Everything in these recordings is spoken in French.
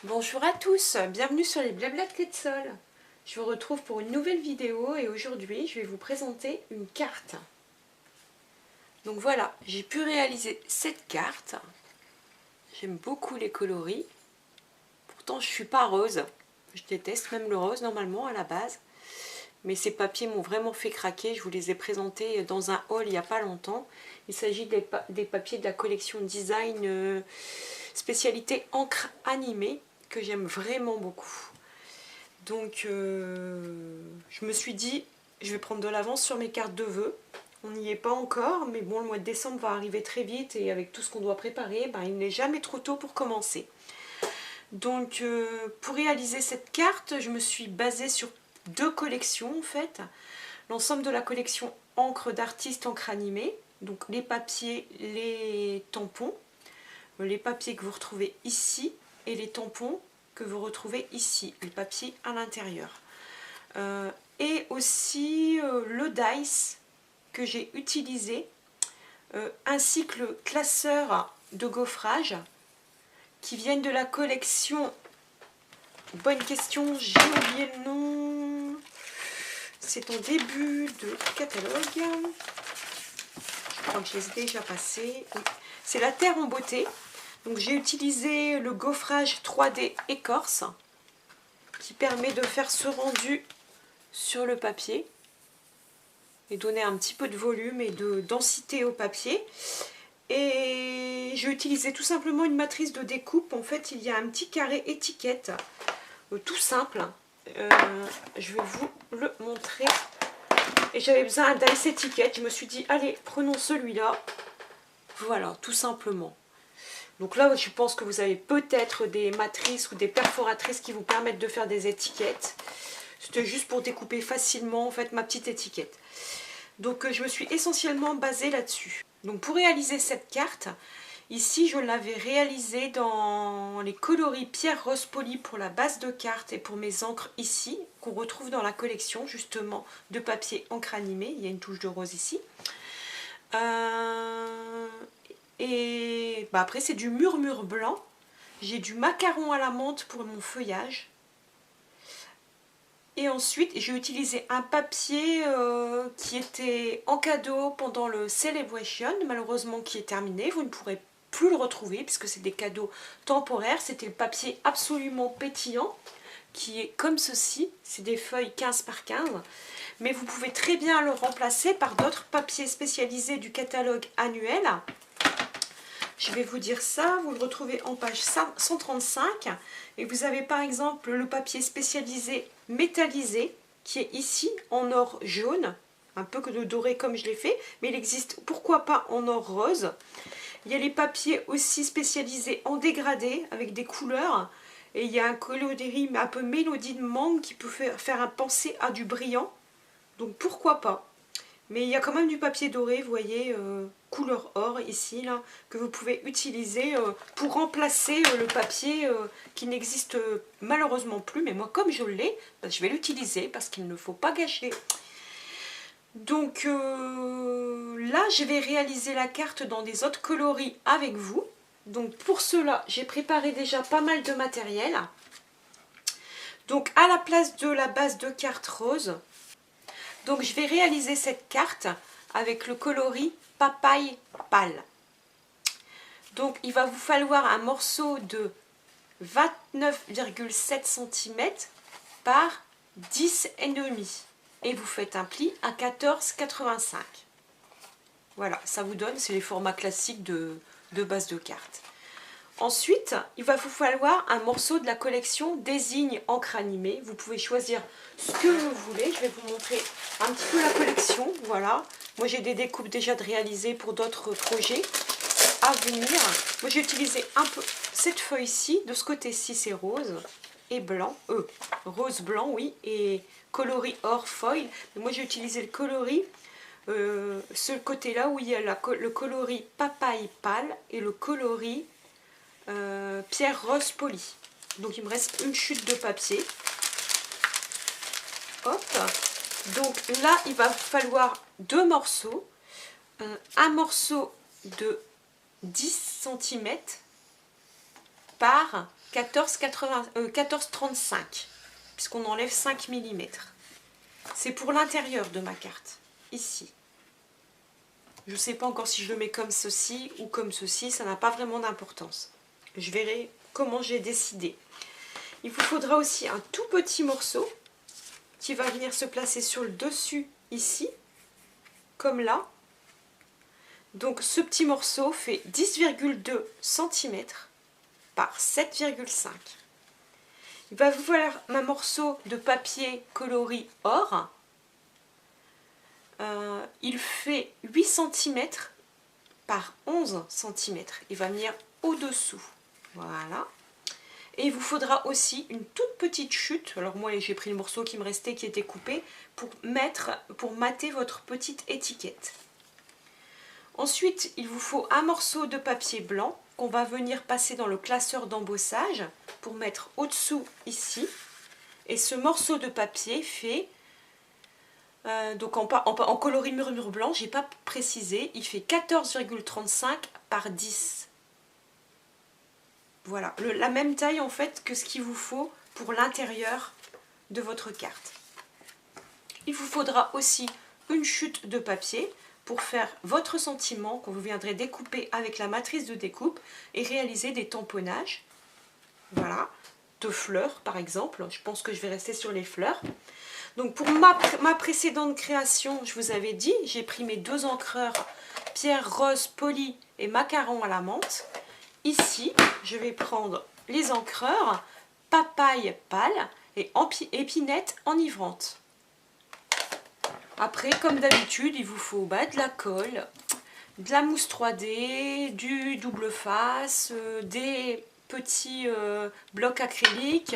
Bonjour à tous, bienvenue sur les Blabla de Quetzal. Je vous retrouve pour une nouvelle vidéo et aujourd'hui je vais vous présenter une carte. Donc voilà, j'ai pu réaliser cette carte. J'aime beaucoup les coloris. Pourtant je ne suis pas rose. Je déteste même le rose normalement à la base. Mais ces papiers m'ont vraiment fait craquer. Je vous les ai présentés dans un haul il n'y a pas longtemps. Il s'agit des papiers de la collection Design spécialité encre animée, que j'aime vraiment beaucoup. Donc je me suis dit, je vais prendre de l'avance sur mes cartes de vœux. On n'y est pas encore, mais bon, le mois de décembre va arriver très vite et avec tout ce qu'on doit préparer, ben, il n'est jamais trop tôt pour commencer. Donc pour réaliser cette carte, je me suis basée sur deux collections en fait. L'ensemble de la collection encre d'artiste, encre animée, donc les papiers, les tampons, les papiers que vous retrouvez ici et les tampons que vous retrouvez ici, les papiers à l'intérieur. Et aussi le dice que j'ai utilisé, ainsi que le classeur de gaufrage qui viennent de la collection, bonne question, j'ai oublié le nom, c'est en début de catalogue, je crois que je les ai déjà passés, oui. C'est la Terre en beauté. Donc j'ai utilisé le gaufrage 3D écorce qui permet de faire ce rendu sur le papier et donner un petit peu de volume et de densité au papier. Et j'ai utilisé tout simplement une matrice de découpe. En fait, il y a un petit carré étiquette tout simple. Je vais vous le montrer. Et j'avais besoin d'un dice étiquette. Je me suis dit, allez, prenons celui-là. Voilà, tout simplement. Donc là, je pense que vous avez peut-être des matrices ou des perforatrices qui vous permettent de faire des étiquettes. C'était juste pour découper facilement en fait ma petite étiquette. Donc je me suis essentiellement basée là-dessus. Donc pour réaliser cette carte, ici je l'avais réalisée dans les coloris pierre rose polie pour la base de carte et pour mes encres ici, qu'on retrouve dans la collection justement de papier encre animée. Il y a une touche de rose ici. Et bah après c'est du murmure blanc. J'ai du macaron à la menthe pour mon feuillage. Et ensuite j'ai utilisé un papier qui était en cadeau pendant le Celebration, malheureusement qui est terminé. Vous ne pourrez plus le retrouver puisque c'est des cadeaux temporaires. C'était le papier absolument pétillant qui est comme ceci. C'est des feuilles 15 par 15. Mais vous pouvez très bien le remplacer par d'autres papiers spécialisés du catalogue annuel. Je vais vous dire ça, vous le retrouvez en page 135 et vous avez par exemple le papier spécialisé métallisé qui est ici en or jaune, un peu que de doré comme je l'ai fait, mais il existe pourquoi pas en or rose. Il y a les papiers aussi spécialisés en dégradé avec des couleurs et il y a un coloris un peu mélodie de mangue qui peut faire un penser à du brillant, donc pourquoi pas. Mais il y a quand même du papier doré, vous voyez, couleur or ici, là, que vous pouvez utiliser pour remplacer le papier qui n'existe malheureusement plus. Mais moi, comme je l'ai, ben, je vais l'utiliser parce qu'il ne faut pas gâcher. Donc là, je vais réaliser la carte dans des autres coloris avec vous. Donc pour cela, j'ai préparé déjà pas mal de matériel. Donc à la place de la base de carte rose, donc je vais réaliser cette carte avec le coloris papaye pâle. Donc il va vous falloir un morceau de 29,7 cm par 10,5 et vous faites un pli à 14,85. Voilà, ça vous donne, c'est les formats classiques de base de carte. Ensuite, il va vous falloir un morceau de la collection Désigne encre animée. Vous pouvez choisir ce que vous voulez. Je vais vous montrer un petit peu la collection. Voilà. Moi, j'ai des découpes déjà de réaliser pour d'autres projets à venir. Moi, j'ai utilisé un peu cette feuille-ci. De ce côté-ci, c'est rose et blanc. Rose blanc, oui. Et coloris or foil. Mais moi, j'ai utilisé le coloris ce côté-là où il y a le coloris papaye pâle et le coloris pierre rose poli. Donc il me reste une chute de papier. Hop. Donc là, il va falloir deux morceaux. Un morceau de 10 cm par 14,35 puisqu'on enlève 5 mm. C'est pour l'intérieur de ma carte, ici. Je ne sais pas encore si je le mets comme ceci ou comme ceci, ça n'a pas vraiment d'importance. Je verrai comment j'ai décidé. Il vous faudra aussi un tout petit morceau qui va venir se placer sur le dessus ici, comme là. Donc ce petit morceau fait 10,2 cm par 7,5. Il va vous falloir un morceau de papier coloris or. Il fait 8 cm par 11 cm. Il va venir au-dessous. Voilà. Et il vous faudra aussi une toute petite chute. Alors moi j'ai pris le morceau qui me restait qui était coupé pour mater votre petite étiquette. Ensuite, il vous faut un morceau de papier blanc qu'on va venir passer dans le classeur d'embossage pour mettre au-dessous ici. Et ce morceau de papier fait, donc en coloris murmure blanc, j'ai pas précisé, il fait 14,35 par 10. Voilà, la même taille en fait que ce qu'il vous faut pour l'intérieur de votre carte. Il vous faudra aussi une chute de papier pour faire votre sentiment que vous viendrez découper avec la matrice de découpe et réaliser des tamponnages. Voilà, de fleurs par exemple. Je pense que je vais rester sur les fleurs. Donc pour ma précédente création, je vous avais dit, j'ai pris mes deux encreurs pierre rose poli et macaron à la menthe. Ici, je vais prendre les encreurs papaye pâle et épinette enivrante. Après, comme d'habitude, il vous faut de la colle, de la mousse 3D, du double face, des petits blocs acryliques,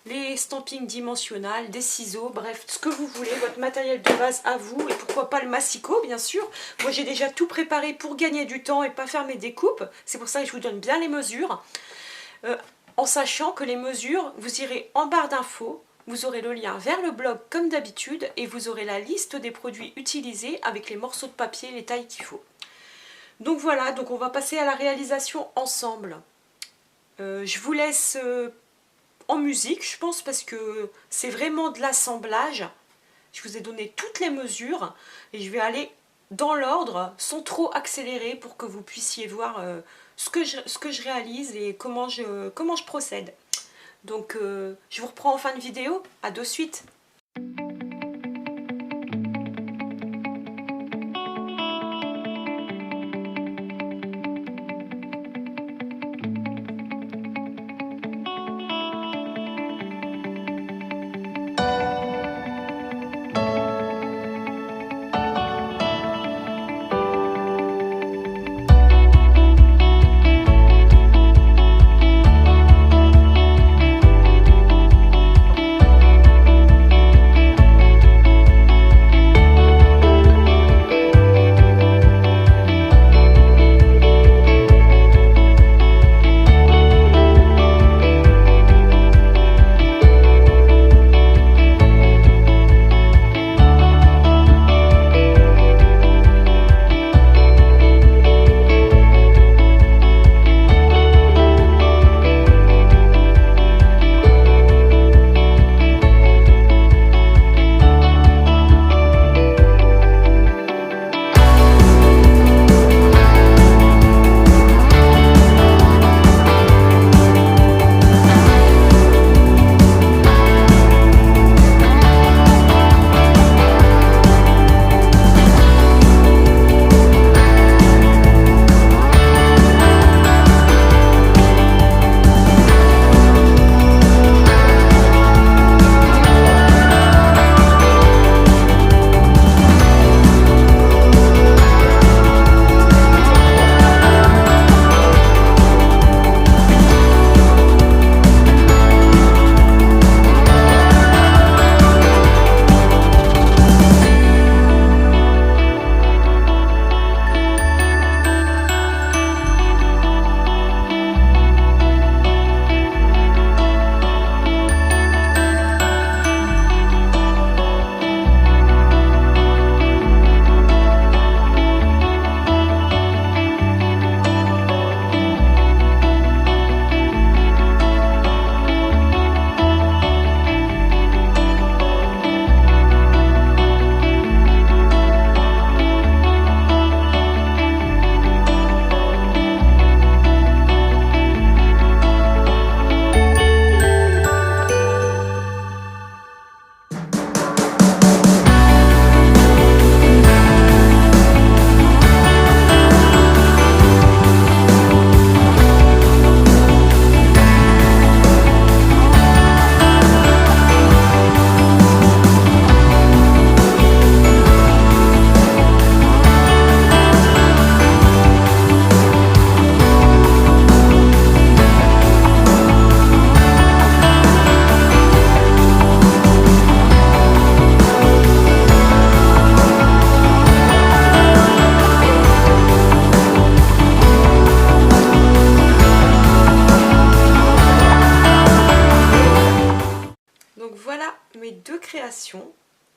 les stampings dimensionnels, des ciseaux, bref, ce que vous voulez, votre matériel de base à vous, et pourquoi pas le massicot, bien sûr. Moi, j'ai déjà tout préparé pour gagner du temps et pas faire mes découpes. C'est pour ça que je vous donne bien les mesures. En sachant que les mesures, vous irez en barre d'infos. Vous aurez le lien vers le blog comme d'habitude et vous aurez la liste des produits utilisés avec les morceaux de papier, les tailles qu'il faut. Donc voilà, donc on va passer à la réalisation ensemble. Je vous laisse en musique, je pense, parce que c'est vraiment de l'assemblage. Je vous ai donné toutes les mesures et je vais aller dans l'ordre sans trop accélérer pour que vous puissiez voir ce que je réalise et comment je procède. Donc je vous reprends en fin de vidéo, à de suite.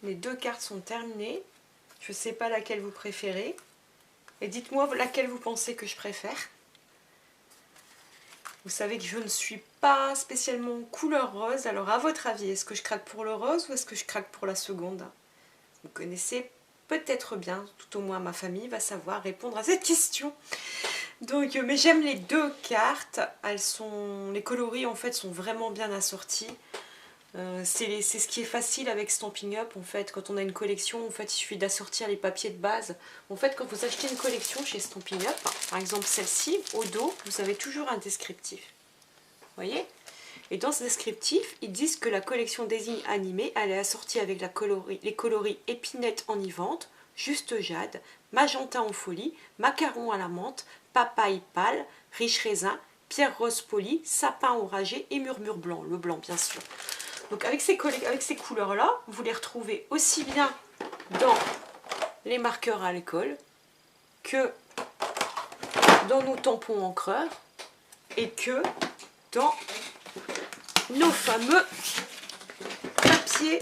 Les 2 cartes sont terminées. Je ne sais pas laquelle vous préférez. Et dites-moi laquelle vous pensez que je préfère. Vous savez que je ne suis pas spécialement couleur rose. Alors à votre avis, est-ce que je craque pour le rose ou est-ce que je craque pour la seconde? Vous connaissez peut-être bien, tout au moins ma famille va savoir répondre à cette question. Donc, mais j'aime les 2 cartes. Les coloris en fait sont vraiment bien assortis. C'est ce qui est facile avec Stampin' Up en fait. Quand on a une collection, en fait, il suffit d'assortir les papiers de base. En fait, quand vous achetez une collection chez Stampin' Up, par exemple celle-ci, au dos, vous avez toujours un descriptif. Vous voyez? Et dans ce descriptif, ils disent que la collection Désigne animée, elle est assortie avec les coloris épinette enivante, juste jade, magenta en folie, macaron à la menthe, papaye pâle, riche raisin, pierre rose polie, sapin oragé et murmure blanc, le blanc bien sûr. Donc avec ces couleurs-là, vous les retrouvez aussi bien dans les marqueurs à alcool que dans nos tampons encreurs et que dans nos fameux papiers,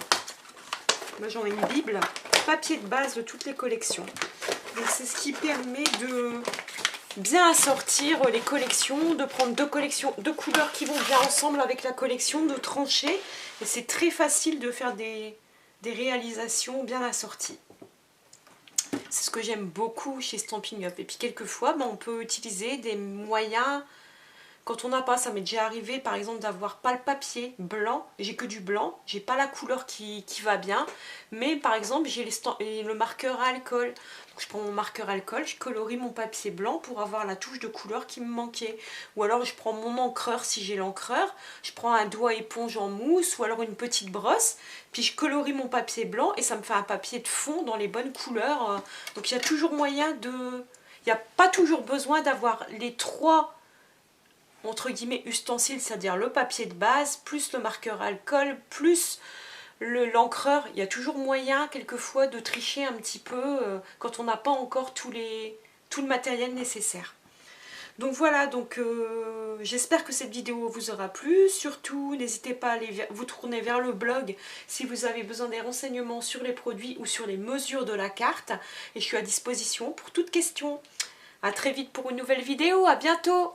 moi j'en ai une bible, papier de base de toutes les collections. Donc c'est ce qui permet de bien assortir les collections, de prendre 2 couleurs qui vont bien ensemble avec la collection, de trancher. Et c'est très facile de faire des réalisations bien assorties. C'est ce que j'aime beaucoup chez Stampin' Up. Et puis quelquefois, on peut utiliser des moyens. Quand on n'a pas, ça m'est déjà arrivé par exemple d'avoir pas le papier blanc, j'ai que du blanc, j'ai pas la couleur qui va bien, mais par exemple j'ai le marqueur à alcool. Donc je prends mon marqueur alcool, je colorie mon papier blanc pour avoir la touche de couleur qui me manquait. Ou alors je prends mon encreur si j'ai l'encreur, je prends un doigt éponge en mousse ou alors une petite brosse, puis je colorie mon papier blanc et ça me fait un papier de fond dans les bonnes couleurs. Donc il y a toujours moyen de... Il n'y a pas toujours besoin d'avoir les 3 entre guillemets ustensiles, c'est-à-dire le papier de base, plus le marqueur alcool, plus l'encreur. Il y a toujours moyen quelquefois de tricher un petit peu quand on n'a pas encore tout le matériel nécessaire. Donc voilà, j'espère que cette vidéo vous aura plu. Surtout, n'hésitez pas à vous tourner vers le blog si vous avez besoin des renseignements sur les produits ou sur les mesures de la carte. Et je suis à disposition pour toute question. A très vite pour une nouvelle vidéo, à bientôt!